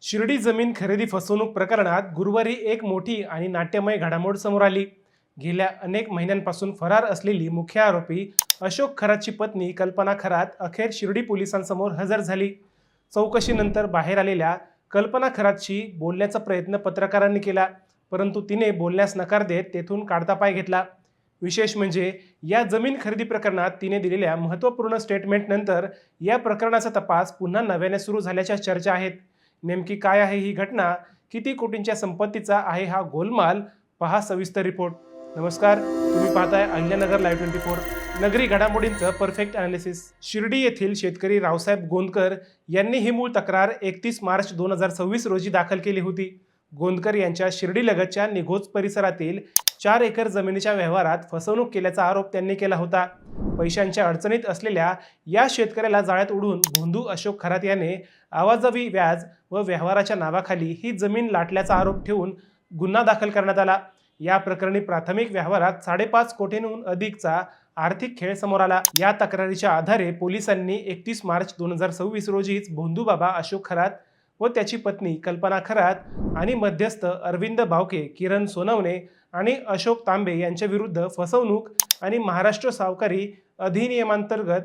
शिर्डी जमीन खरेदी फसवणूक प्रकरणात गुरुवारी एक मोठी आणि नाट्यमय घडामोड समोर आली। गेल्या अनेक महिन्यांपासून फरार असलेली मुख्य आरोपी अशोक खरातची पत्नी कल्पना खरात अखेर शिर्डी पोलिसांसमोर हजर झाली। चौकशीनंतर बाहेर आलेल्या कल्पना खरातशी बोलण्याचा प्रयत्न पत्रकारांनी केला, परंतु तिने बोलण्यास नकार देत तेथून काढता पाय घेतला। विशेष म्हणजे या जमीन खरेदी प्रकरणात तिने दिलेल्या महत्त्वपूर्ण स्टेटमेंटनंतर या प्रकरणाचा तपास पुन्हा नव्याने सुरू झाल्याच्या चर्चा आहेत। नेमकी काय आहे ही घटना, किती कोटींच्या संपत्तीचा आहे हा गोलमाल, पहा सविस्तर रिपोर्ट। नमस्कार, तुम्ही पाहताय अहिल्यानगर लाईव्ह 24, नगरी घडामोडींचं परफेक्ट अनालिसिस। शिर्डी येथील शेतकरी रावसाहेब गोंदकर यांनी ही मूळ तक्रार 31 मार्च 2026 रोजी दाखल केली होती। गोंदकर यांच्या शिर्डीलगतच्या निघोज परिसरातील 4 एकर जमिनीच्या व्यवहारात फसवणूक केल्याचा आरोप त्यांनी केला होता। पैशांच्या अडचणीत असलेल्या या शेतकऱ्याला जाळ्यात उडून भोंदू अशोक खरात याने आवाजवी व्याज व व्यवहाराच्या नावाखाली ही जमीन लाटल्याचा आरोप ठेवून गुन्हा दाखल करण्यात आला। या प्रकरणी प्राथमिक व्यवहारात 5.5 कोटींहून अधिकचा आर्थिक खेळ समोर आला। या तक्रारीच्या आधारे पोलिसांनी 31 मार्च 2026 रोजीच भोंदू बाबा अशोक खरात व त्याची पत्नी कल्पना खरात आणि मध्यस्थ अरविंद बावके, किरण सोनवणे आणि अशोक तांबे यांच्या विरुद्ध फसवणूक आणि महाराष्ट्र सावकारी अधिनियमांतर्गत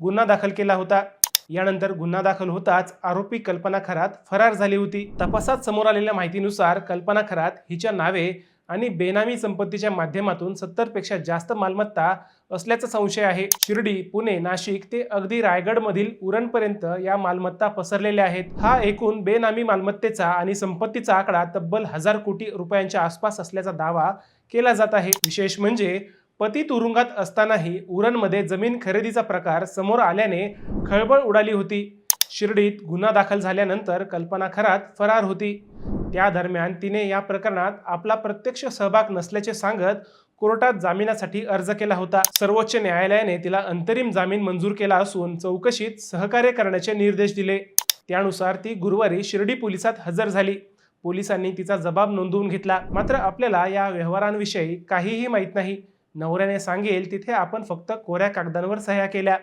गुन्हा दाखल केला होता। यानंतर गुन्हा दाखल होताच आरोपी कल्पना खरात फरार झाली होती। तपासात समोर आलेल्या माहितीनुसार कल्पना खरात हिच्या नावे आणि बेनामी संपत्तीच्या माध्यमातून 70 पेक्षा जास्त मालमत्ता असल्याचा संशय आहे। शिर्डी, पुणे, नाशिक ते अगदी रायगडमधील उरणपर्यंत या मालमत्ता पसरलेल्या आहेत। हा एकूण बेनामी मालमत्तेचा आणि संपत्तीचा आकडा तब्बल 1000 कोटी रुपयांच्या आसपास असल्याचा दावा केला जात आहे। विशेष म्हणजे पती तुरुंगात असतानाही उरणमध्ये जमीन खरेदीचा प्रकार समोर आल्याने खळबळ उडाली होती। शिर्डीत गुन्हा दाखल झाल्यानंतर कल्पना खरात फरार होती। त्या दरम्यान तिने या प्रकरणात आपला प्रत्यक्ष सहभाग नसल्याचे सांगत कोर्टात जामिनासाठी अर्ज केला होता। सर्वोच्च न्यायालयाने तिला अंतरिम जामीन मंजूर केला असून चौकशीत सहकार्य करण्याचे निर्देश दिले। त्यानुसार ती गुरुवारी शिर्डी पोलिसात हजर झाली। पोलिसांनी तिचा जबाब नोंदवून घेतला। मात्र आपल्याला या व्यवहारांविषयी काहीही माहीत नाही, नवऱ्याने सांगेल तिथे आपण फक्त कोऱ्या कागदांवर सह्या केल्या,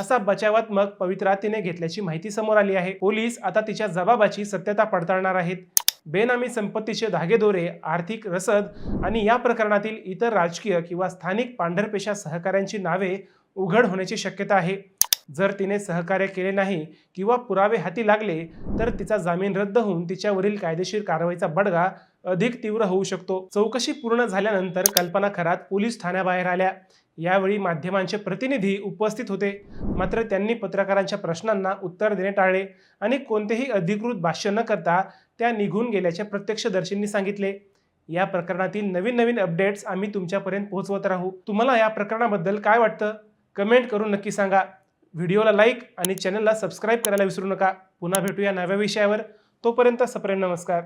असा बचावात्मक पवित्रा तिने घेतल्याची माहिती समोर आली आहे। पोलीस आता तिच्या जबाबाची सत्यता पडताळणार आहेत। बेनामी संपत्तीचे धागेदोरे, आर्थिक रसद आणि या प्रकरणातील इतर राजकीय किंवा स्थानिक पांढरपेशा सहकाऱ्यांची नावे उघड होण्याची शक्यता आहे। जर तिने सहकार्य केले नाही किंवा पुरावे हाती लागले तर तिचा जामीन रद्द होऊन तिच्यावरील कायदेशीर कारवाईचा बडगा अधिक तीव्र होऊ शकतो। चौकशी पूर्ण झाल्यानंतर कल्पना खरात पोलीस ठाण्याबाहेर आल्या। यावेळी माध्यमांचे प्रतिनिधी उपस्थित होते, मात्र त्यांनी पत्रकारांच्या प्रश्नांना उत्तर देणे टाळले आणि कोणतेही अधिकृत भाष्य न करता त्या निघून गेल्याचे प्रत्यक्षदर्शींनी सांगितले। या प्रकरणातील नवीन अपडेट्स आम्ही तुमच्यापर्यंत पोहोचवत राहू। तुम्हाला या प्रकरणाबद्दल काय वाटतं, कमेंट करून नक्की सांगा। व्हिडिओला लाईक आणि चॅनलला सबस्क्राईब करायला विसरू नका। पुन्हा भेटूया नव्या विषयावर, तोपर्यंत सप्रेम नमस्कार।